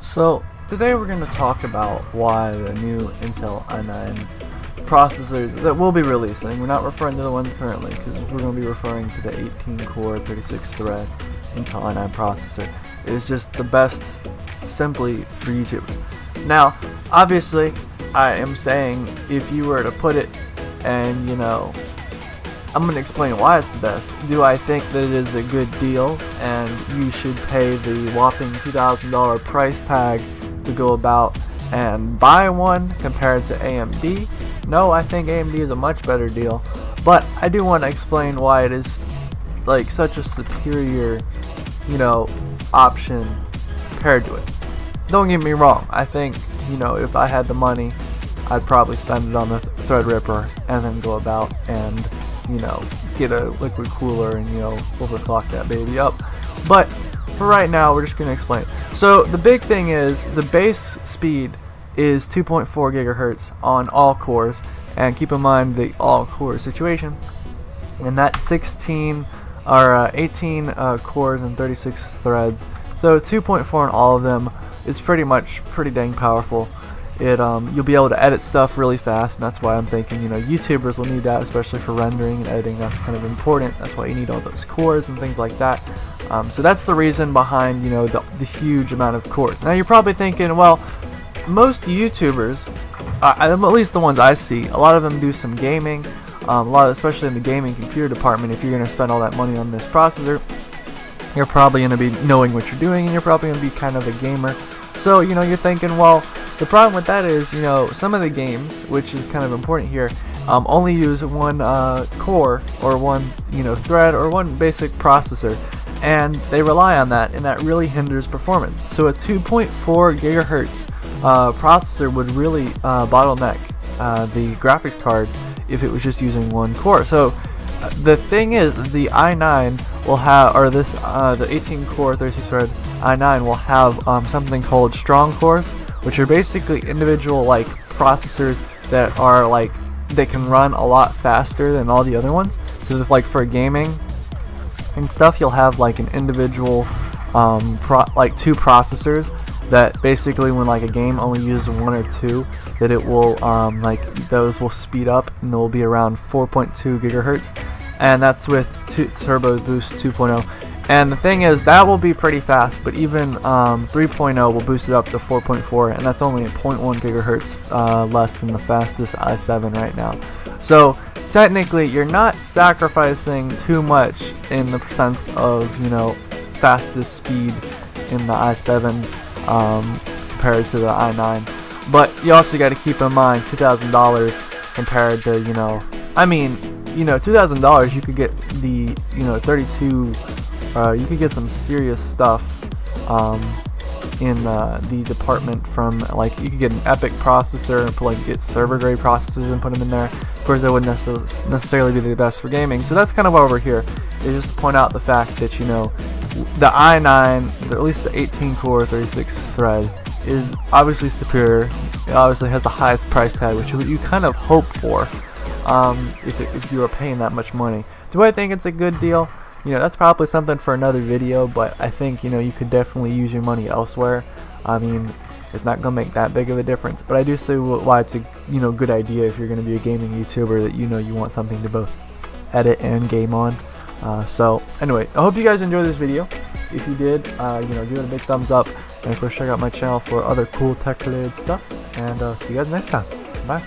So today we're going to talk about why the new Intel i9 processors that we'll be releasing, we're not referring to the ones currently because we're going to be referring to the 18 core 36 thread Intel i9 processor, is just the best simply for YouTubers. Now obviously I am saying if you were to put it and I'm going to explain why it's the best. Do I think that it is a good deal and you should pay the whopping $2,000 price tag to go about and buy one compared to AMD? No, I think AMD is a much better deal, but I do want to explain why it is like such a superior, option compared to it. Don't get me wrong, I think, if I had the money, I'd probably spend it on the Threadripper and then go about and get a liquid cooler and overclock that baby up. But for right now, we're just going to explain. So the big thing is the base speed is 2.4 gigahertz on all cores, and keep in mind the all core situation, and that's 18 cores and 36 threads. So 2.4 on all of them is pretty dang powerful. You'll be able to edit stuff really fast, and that's why I'm thinking YouTubers will need that, especially for rendering and editing. That's kind of important. That's why you need all those cores and things like that. So that's the reason behind the huge amount of cores. Now you're probably thinking, well, most YouTubers, at least the ones I see, a lot of them do some gaming. Especially in the gaming computer department. If you're going to spend all that money on this processor, you're probably going to be knowing what you're doing, and you're probably going to be kind of a gamer. So you're thinking, well, the problem with that is, some of the games, which is kind of important here, only use one core or one thread or one basic processor, and they rely on that, and that really hinders performance. So a 2.4 gigahertz processor would really bottleneck the graphics card if it was just using one core. So the thing is, the i9 will have, or the 18 core 36 thread i9 will have something called strong cores, which are basically individual processors that are they can run a lot faster than all the other ones. So if, for gaming and stuff, you'll have an individual two processors that basically when a game only uses one or two, that it will those will speed up and they'll be around 4.2 gigahertz, and that's with Turbo Boost 2.0. And the thing is, that will be pretty fast, but even 3.0 will boost it up to 4.4, and that's only at 0.1 gigahertz less than the fastest i7 right now. So technically you're not sacrificing too much in the sense of fastest speed in the i7 compared to the i9, but you also got to keep in mind $2,000 compared to $2,000 you could get the 32 you could get some serious stuff in the department from you could get an Epic processor and get server grade processors and put them in there. Of course, that wouldn't necessarily be the best for gaming, so that's kind of why we're here, is just to point out the fact that the i9, at least the 18 core 36 thread, is obviously superior. It obviously has the highest price tag, which you kind of hope for if you are paying that much money. Do I think it's a good deal? That's probably something for another video, but I think you could definitely use your money elsewhere. It's not gonna make that big of a difference, but I do see why it's a good idea if you're gonna be a gaming YouTuber, that you want something to both edit and game on. So anyway, I hope you guys enjoyed this video. If you did, give it a big thumbs up, and of course check out my channel for other cool tech related stuff, and see you guys next time. Bye.